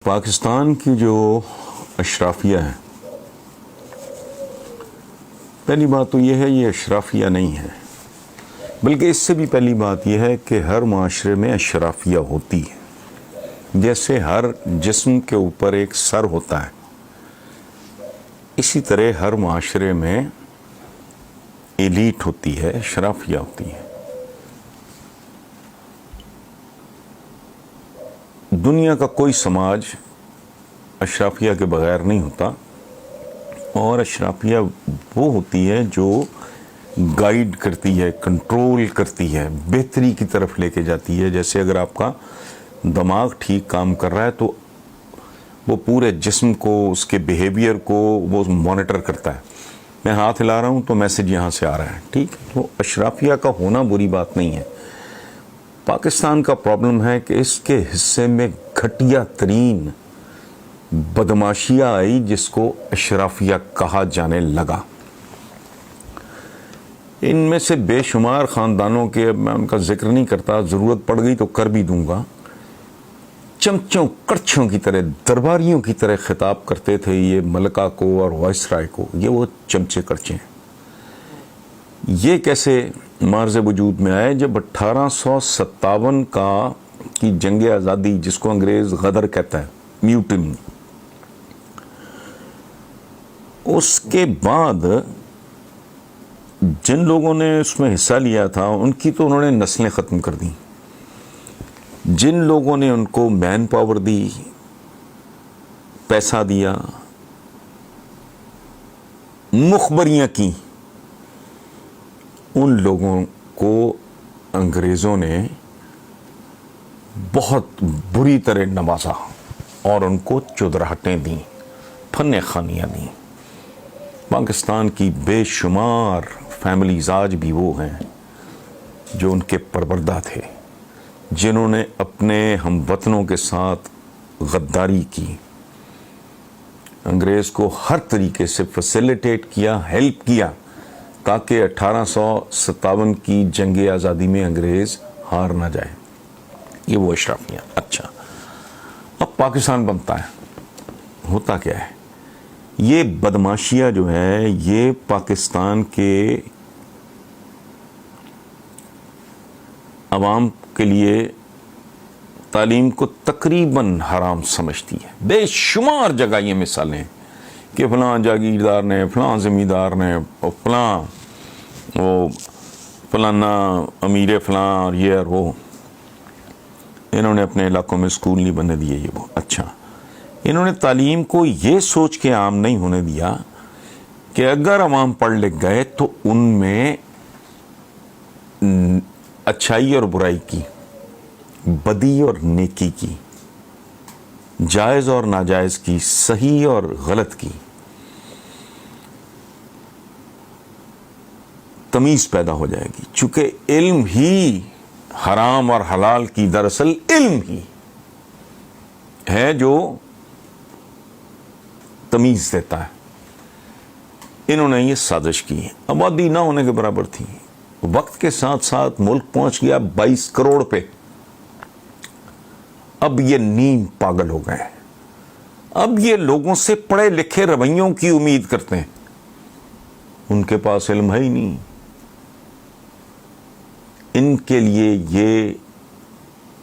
پاکستان کی جو اشرافیہ ہے، پہلی بات تو یہ ہے یہ اشرافیہ نہیں ہے، بلکہ اس سے بھی پہلی بات یہ ہے کہ ہر معاشرے میں اشرافیہ ہوتی ہے۔ جیسے ہر جسم کے اوپر ایک سر ہوتا ہے، اسی طرح ہر معاشرے میں ایلیٹ ہوتی ہے، اشرافیہ ہوتی ہے۔ دنیا کا کوئی سماج اشرافیہ کے بغیر نہیں ہوتا، اور اشرافیہ وہ ہوتی ہے جو گائیڈ کرتی ہے، کنٹرول کرتی ہے، بہتری کی طرف لے کے جاتی ہے۔ جیسے اگر آپ کا دماغ ٹھیک کام کر رہا ہے تو وہ پورے جسم کو، اس کے بیہیویئر کو وہ مانیٹر کرتا ہے۔ میں ہاتھ ہلا رہا ہوں تو میسج یہاں سے آ رہا ہے، ٹھیک۔ تو اشرافیہ کا ہونا بری بات نہیں ہے۔ پاکستان کا پرابلم ہے کہ اس کے حصے میں گھٹیا ترین بدماشیاں آئی جس کو اشرافیہ کہا جانے لگا۔ ان میں سے بے شمار خاندانوں کے، اب میں ان کا ذکر نہیں کرتا، ضرورت پڑ گئی تو کر بھی دوں گا، چمچوں کڑچھوں کی طرح، درباریوں کی طرح خطاب کرتے تھے یہ ملکہ کو اور وائس رائے کو۔ یہ وہ چمچے کڑچے ہیں۔ یہ کیسے معرض وجود میں آئے؟ جب 1857 کی جنگ آزادی، جس کو انگریز غدر کہتا ہے، میوٹنی، اس کے بعد جن لوگوں نے اس میں حصہ لیا تھا ان کی تو انہوں نے نسلیں ختم کر دیں۔ جن لوگوں نے ان کو مین پاور دی، پیسہ دیا، مخبریاں کی، ان لوگوں کو انگریزوں نے بہت بری طرح نوازا اور ان کو چودراہٹیں دیں، فن خانیاں دیں۔ پاکستان کی بے شمار فیملیز آج بھی وہ ہیں جو ان کے پروردہ تھے، جنہوں نے اپنے ہم وطنوں کے ساتھ غداری کی، انگریز کو ہر طریقے سے فیسیلیٹیٹ کیا، ہیلپ کیا، تاکہ 1857 کی جنگ آزادی میں انگریز ہار نہ جائے۔ یہ وہ اشرافیہ۔ اچھا، اب پاکستان بنتا ہے، ہوتا کیا ہے؟ یہ بدماشیہ جو ہے یہ پاکستان کے عوام کے لیے تعلیم کو تقریباً حرام سمجھتی ہے۔ بے شمار جگہ یہ مثالیں ہیں کہ فلاں جاگیردار نے، فلاں زمیندار نے، اور فلانا امیر فلاں اور یہ اور وہ، انہوں نے اپنے علاقوں میں اسکول نہیں بننے دیے، یہ وہ۔ اچھا، انہوں نے تعلیم کو یہ سوچ کے عام نہیں ہونے دیا کہ اگر عوام پڑھ لکھ گئے تو ان میں اچھائی اور برائی کی، بدی اور نیکی کی، جائز اور ناجائز کی، صحیح اور غلط کی تمیز پیدا ہو جائے گی۔ چونکہ علم ہی حرام اور حلال کی، دراصل علم ہی ہے جو تمیز دیتا ہے۔ انہوں نے یہ سازش کی، آبادی نہ ہونے کے برابر تھی، وقت کے ساتھ ساتھ ملک پہنچ گیا 22 کروڑ پہ۔ اب یہ نیم پاگل ہو گئے، اب یہ لوگوں سے پڑھے لکھے رویوں کی امید کرتے ہیں، ان کے پاس علم ہے ہی نہیں۔ ان کے لیے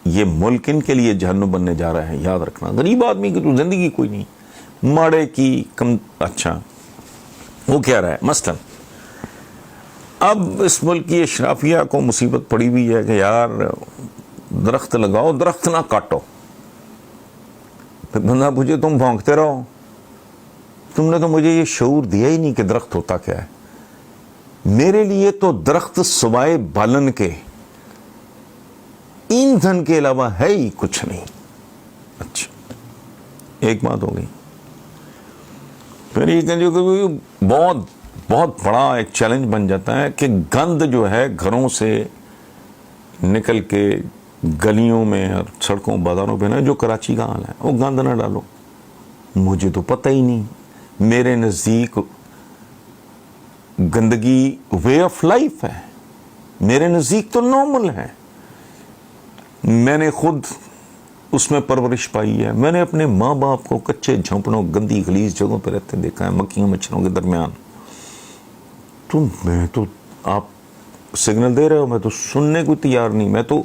یہ ملک ان کے لیے جہنم بننے جا رہا ہے، یاد رکھنا۔ غریب آدمی کی تو زندگی کوئی نہیں، ماڑے کی کم۔ اچھا، وہ کہہ رہا ہے مثلا اب اس ملک کی اشرافیہ کو مصیبت پڑی ہوئی ہے کہ یار درخت لگاؤ، درخت نہ کاٹو۔ پھر بندہ پوچھے تم بھونکتے رہو، تم نے تو مجھے یہ شعور دیا ہی نہیں کہ درخت ہوتا کیا ہے۔ میرے لیے تو درخت سوائے بالن کے، ایندھن کے علاوہ ہے ہی کچھ نہیں۔ اچھا، ایک بات ہو گئی۔ پھر یہ بہت بڑا ایک چیلنج بن جاتا ہے کہ گند جو ہے گھروں سے نکل کے گلیوں میں اور سڑکوں بازاروں پہ نا، جو کراچی کا حال ہے، وہ گند نہ ڈالو۔ مجھے تو پتہ ہی نہیں، میرے نزدیک گندگی وے آف لائف ہے، میرے نزدیک تو نارمل ہے۔ میں نے خود اس میں پرورش پائی ہے. میں نے اپنے ماں باپ کو کچے جھونپڑوں گندی غلیظ جگہوں پہ رہتے دیکھا ہے, مکھیوں مچھروں کے درمیان. تو میں تو, آپ سگنل دے رہے ہو, میں تو سننے کو تیار نہیں, میں تو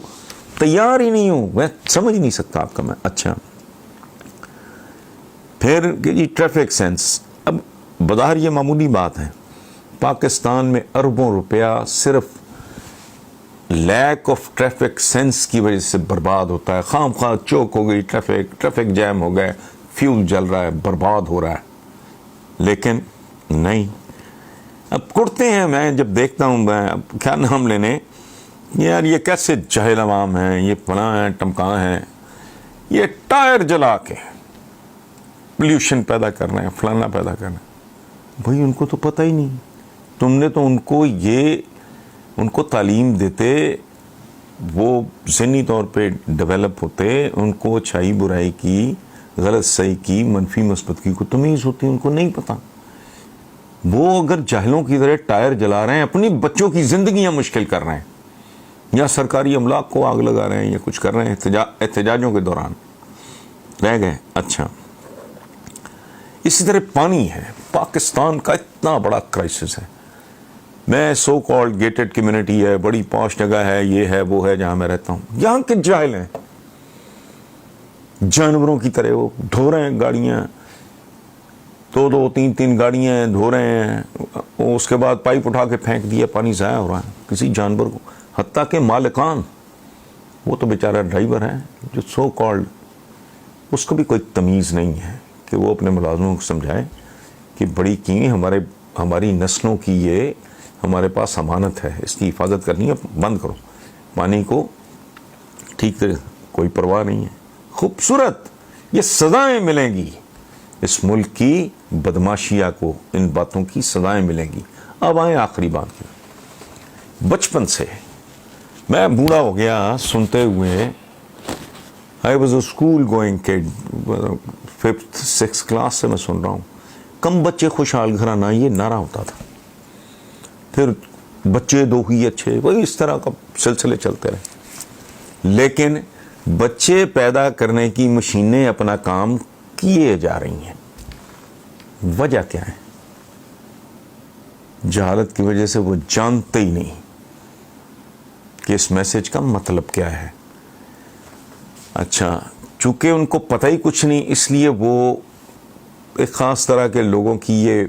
تیار ہی نہیں ہوں, میں سمجھ نہیں سکتا آپ کا. میں اچھا پھر جی ٹریفک سینس. اب بظاہر یہ معمولی بات ہے, پاکستان میں اربوں روپیہ صرف لیک آف ٹریفک سینس کی وجہ سے برباد ہوتا ہے. خام خواہ چوک ہو گئی, ٹریفک جیم ہو گئے, فیول جل رہا ہے, برباد ہو رہا ہے. لیکن نہیں, اب کرتے ہیں. میں جب دیکھتا ہوں, میں اب کیا نام لینے, یار یہ کیسے جاہل عوام ہیں, یہ فلاں ہیں ٹمکاں ہیں, یہ ٹائر جلا کے پلیوشن پیدا کر رہے ہیں, فلانا پیدا کر رہے ہیں. بھائی ان کو تو پتہ ہی نہیں. تم نے تو ان کو تعلیم دیتے, وہ ذہنی طور پہ ڈیولپ ہوتے, ان کو اچھائی برائی کی, غلط صحیح کی, منفی مثبت کی کو تمیز ہوتی, ان کو نہیں پتہ. وہ اگر جاہلوں کی طرح ٹائر جلا رہے ہیں, اپنی بچوں کی زندگیاں مشکل کر رہے ہیں, یا سرکاری املاک کو آگ لگا رہے ہیں, یا کچھ کر رہے ہیں احتجاجوں کے دوران رہ گئے. اچھا اسی طرح پانی ہے. پاکستان کا اتنا بڑا کرائسس ہے. میں سو کالڈ گیٹڈ کمیونٹی ہے, بڑی پاش جگہ ہے, یہ ہے وہ ہے جہاں میں رہتا ہوں, یہاں کے جاہل ہیں, جانوروں کی طرح وہ ڈھو رہے ہیں گاڑیاں, 2 3 گاڑیاں دھو رہے ہیں, اس کے بعد پائپ اٹھا کے پھینک دیا, پانی ضائع ہو رہا ہے کسی جانور کو. حتیٰ کہ مالکان, وہ تو بیچارہ ڈرائیور ہے جو سو کالڈ, اس کو بھی کوئی تمیز نہیں ہے کہ وہ اپنے ملازموں کو سمجھائے کہ بڑی قیمتی ہماری نسلوں کی یہ ہمارے پاس امانت ہے, اس کی حفاظت کرنی ہے, بند کرو پانی کو, ٹھیک ہے, کوئی پرواہ نہیں ہے. خوبصورت یہ سزائیں ملیں گی اس ملک کی بدماشیہ کو, ان باتوں کی سزائیں ملیں گی. اب آئیں آخری بات کی. بچپن سے میں بوڑھا ہو گیا سنتے ہوئے, I was a school going kid, 5th 6th class سے میں سن رہا ہوں, کم بچے خوشحال گھرانہ, یہ نعرہ ہوتا تھا. پھر بچے دو ہی اچھے, وہی اس طرح کا سلسلے چلتے رہے. لیکن بچے پیدا کرنے کی مشینیں اپنا کام کیے جا رہی ہیں. وجہ کیا ہے؟ جہالت کی وجہ سے وہ جانتے ہی نہیں کہ اس میسج کا مطلب کیا ہے. اچھا چونکہ ان کو پتہ ہی کچھ نہیں, اس لیے وہ ایک خاص طرح کے لوگوں کی یہ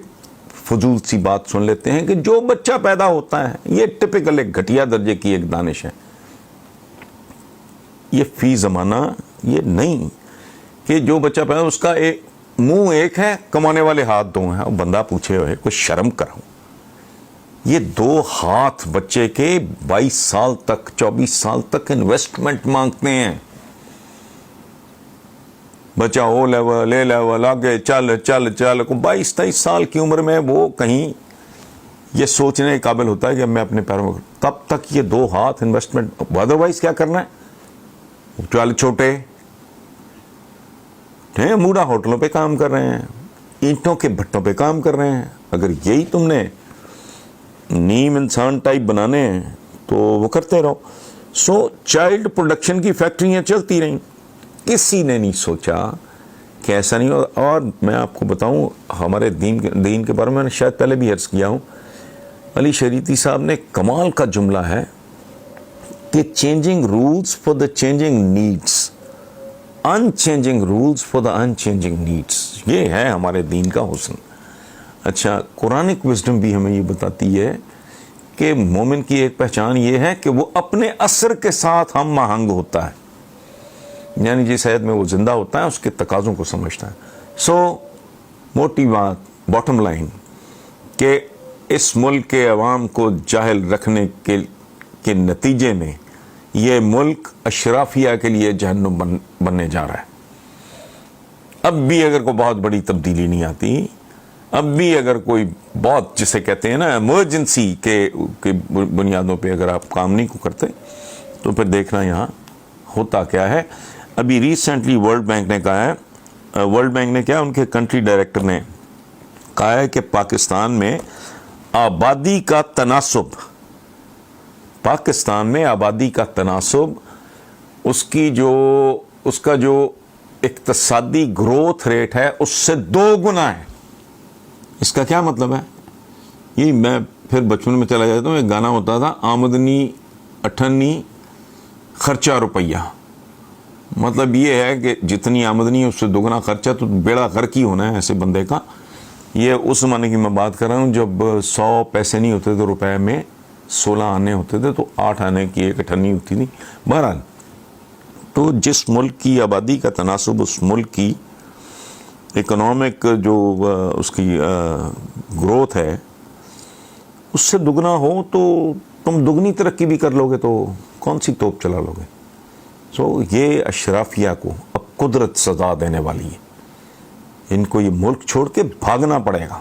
فضول سی بات سن لیتے ہیں کہ جو بچہ پیدا ہوتا ہے, یہ ٹپیکل ایک گھٹیا درجے کی ایک دانش ہے. یہ فی زمانہ یہ نہیں کہ جو بچہ پیدا اس کا منہ ایک ہے, کمانے والے ہاتھ 2 ہیں. بندہ پوچھے ہوئے کوئی شرم کرو, یہ 2 ہاتھ بچے کے 22 سال تک 24 سال تک انویسٹمنٹ مانگتے ہیں. بچہ او لیول اے لیول آگے چل 22-23 سال کی عمر میں وہ کہیں یہ سوچنے کے قابل ہوتا ہے کہ میں اپنے پیروں میں, تب تک یہ 2 ہاتھ انویسٹمنٹ. ادروائز کیا کرنا ہے, چل چھوٹے موڈا ہوٹلوں پہ کام کر رہے ہیں, اینٹوں کے بھٹوں پہ کام کر رہے ہیں. اگر یہی تم نے نیم انسان ٹائپ بنانے ہیں تو وہ کرتے رہو. سو چائلڈ پروڈکشن کی فیکٹریاں چلتی رہیں. کسی نے نہیں سوچا کہ ایسا نہیں ہو. اور میں آپ کو بتاؤں, ہمارے دین کے بارے میں نے شاید پہلے بھی عرض کیا ہوں, علی شریعتی صاحب نے کمال کا جملہ ہے کہ changing rules for the changing needs, unchanging rules for the unchanging needs. یہ ہے ہمارے دین کا حسن. اچھا قرآنک وزڈم بھی ہمیں یہ بتاتی ہے کہ مومن کی ایک پہچان یہ ہے کہ وہ اپنے عصر کے ساتھ ہم آہنگ ہوتا ہے, یعنی جس حد میں وہ زندہ ہوتا ہے اس کے تقاضوں کو سمجھتا ہے. سو موٹی بات, باٹم لائن, کہ اس ملک کے عوام کو جاہل رکھنے کے نتیجے میں یہ ملک اشرافیہ کے لیے جہنم بننے جا رہا ہے. اب بھی اگر کوئی بہت بڑی تبدیلی نہیں آتی, اب بھی اگر کوئی بہت جسے کہتے ہیں نا ایمرجنسی کے بنیادوں پہ اگر آپ کام نہیں کو کرتے, تو پھر دیکھنا یہاں ہوتا کیا ہے. ابھی ریسنٹلی ورلڈ بینک نے کہا ہے, ورلڈ بینک نے کیا, ان کے کنٹری ڈائریکٹر نے کہا ہے کہ پاکستان میں آبادی کا تناسب, پاکستان میں آبادی کا تناسب, اس کی جو اس کا جو اقتصادی گروتھ ریٹ ہے اس سے 2 گنا ہے. اس کا کیا مطلب ہے؟ یہ میں پھر بچپن میں چلا جاتا ہوں، ایک گانا ہوتا تھا، آمدنی 98 خرچہ روپیہ. مطلب یہ ہے کہ جتنی آمدنی ہے اس سے 2 گنا خرچہ، تو بیڑا غرق ہی ہونا ہے ایسے بندے کا. یہ اس زمانے کی میں بات کر رہا ہوں جب 100 پیسے نہیں ہوتے تھے روپے میں، 16 آنے ہوتے تھے، تو 8 آنے کی ایک اٹھنی ہوتی تھی. بہرحال تو جس ملک کی آبادی کا تناسب اس ملک کی اکنامک جو اس کی گروتھ ہے اس سے دگنا ہو، تو تم دگنی ترقی بھی کر لو گے تو کون سی توپ چلا لو گے. سو یہ اشرافیہ کو اب قدرت سزا دینے والی ہے، ان کو یہ ملک چھوڑ کے بھاگنا پڑے گا.